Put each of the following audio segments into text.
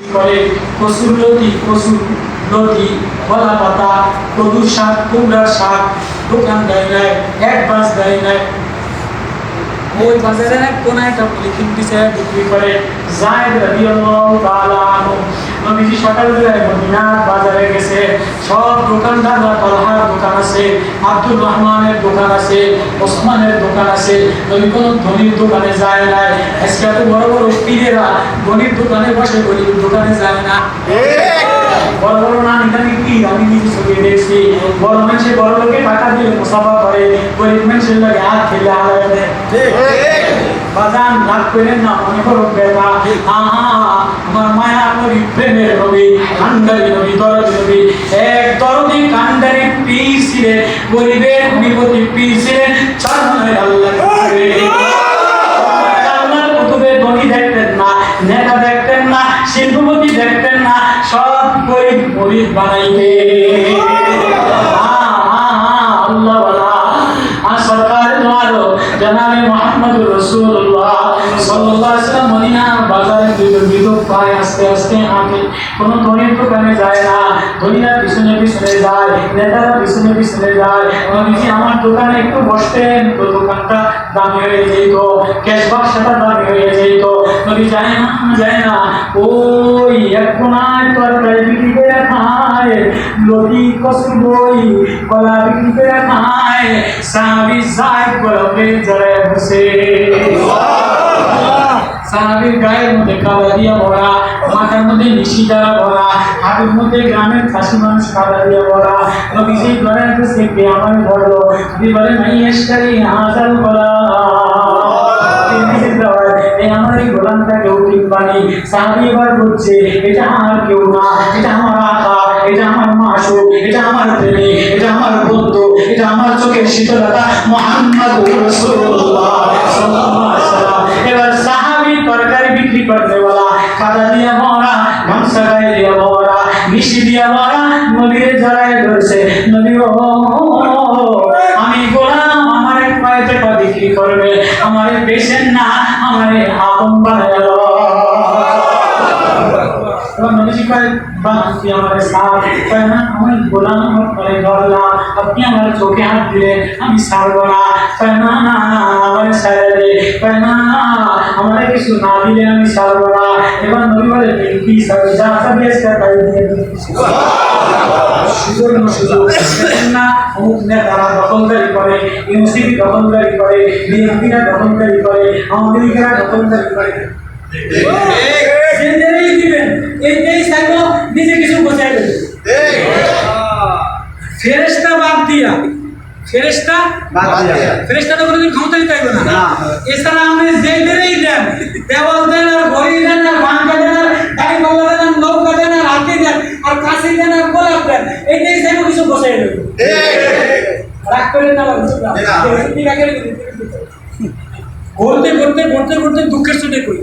করে কচুর লতি কলা পাতা কদুর শাক কুমড়ার শাক দোকান দেয় নাই অ্যাডভান্স দেয় নাই ওই বাজারে কোন একটা পলিথিন দিছে বিক্রি করে যায়েদ রাদিয়াল্লাহু তাআলা আনহু নবীজি সকালবেলায় মদিনার বাজারে গেছে সব দোকানদাররা তালহার দোকান আছে আব্দুর রহমানের দোকান আছে ওসমানের দোকান আছে নবী কোন ধনীর দোকানে যায় নাই আজকে এত বড় বড় পীরেরা ধনীর দোকানে বসে গরিবের দোকানে যায় না বড় বড় নামি দামি পীর আমি নিজে চোখে দেখছি বড় মানুষে বড় লোকে টাকা দিয়ে মুসাফা করে গরিব মানুষের লাগে হাত ফেলে আলাদা দেয় বাজান রাগ করেন না মনে করো বেলা আমার মায়া নবী প্রেমের নবী কান্ডারি নবী দরদি নবী এক দরদি কান্ডারি পীর ছিলেন গরিবের বিপতি পীর ছিলেন চরণের আল্লাহ আল্লাহর কুতুবে ধনী দেখতেন না নেতা দেখতেন না শিল্পপতি দেখতেন না সব গরিব গরিব বানাইতে আল্লাহ বলা আর সরকার তোমারও জনাবে মুহাম্মদুর রাসূলুল্লাহ সাল্লাল্লাহু আলাইহি ওয়াসাল্লাম মদিনার বাজারে বিদ্যুৎ পায় আস্তে আস্তে হাঁটে কোনো ধনীর দোকানে যায় না ধনীরা পিছনে পিছনে যায় নেতারা পিছনে পিছনে যায় নবীজি আমার দোকানে একটু বসতেন তো দোকানটা দামি হয়ে যেত ক্যাশ বাক্সটা দামি হয়ে যেত নবী যায় না ওই এক কোনায় তরকারি বিক্রি করে খায় লতি কচুর বই কলা বিক্রি করে খায় সাহাবী যায় গোলাপে জড়ায় বসে সাহাবীর গায়ের মধ্যে কাদা দিয়া ভরা মাথার মধ্যে নিশি দ্বারা ভরা হাতের মধ্যে গ্রামের খাসি মানুষ কাদা দিয়া ভরা নবীজি ঘরের কাছে কে আমার বললো যদি বলে নাই এসকারি হাজার বলা আমার এই গোলামটা কেউ কিনবানি সাহাবী এবার বলছে এটা আমার কেউ না এটা আমার আকা এটা আমার মাসুক এটা আমার প্রেমী এটা আমার বন্ধু এটা আমার চোখের শীতলতা মুহাম্মদুর রাসূলুল্লাহ সাল্লাল্লাহু আলাইহি ওয়াসাল্লাম এবার সাহাবী তরকারি বিক্রি করতে বলা কাদা দিয়া ভরা গামছা গায়ে দিয়া ভরা মিষ্টি দিয়া ভরা নবীর জড়ায় ধরছে নবী আমি গোলাম আমার কয়েকটা টাকা বিক্রি করবে আমার পেশেন্ট না আমার আপন বানালো নবীজি কয় বাকি আমার সাথ কয় না আমি গোলাম করে ধরলাম আপনি আমার চোখে হাত দিলে আমি ছাড়বো না কয় না না আমার ছেড়ে দে কয় না আমার কিছু না দিলে আমি ছাড়বো না এবার নবী বলে কি সব যা সব এসে তাই দিয়ে সুযোগ না অমুক নেতারা দখলদারি করে ইউনিভার্সিটি দখলদারি করে বিএনপিরা দখলদারি করে আওয়ামী লীগেরা দখলদারি করে দিবেন এই সাইকেল নিজে কিছু বোঝাই দেবে ফেরেশতা বাদ দিয়া ফেরেশতা তো কোনোদিন ক্ষমতা দিতে পারবে না এছাড়া আপনি যেদেরই দেন দেওয়াল দেন আর ঘড়ি দেন আর বাঙ্কা দেন আর গাড়ি পাল্লা দেন আর নৌকা দেন আর হাতি দেন আর কাশি দেন আর গোলাপ দেন এইটাই সাইকেল কিছু বোঝাই দেবে রাগ করে না ঘুরতে দুঃখের চোটে করি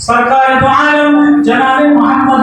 सरकार दो आलम जनाब मोहम्मद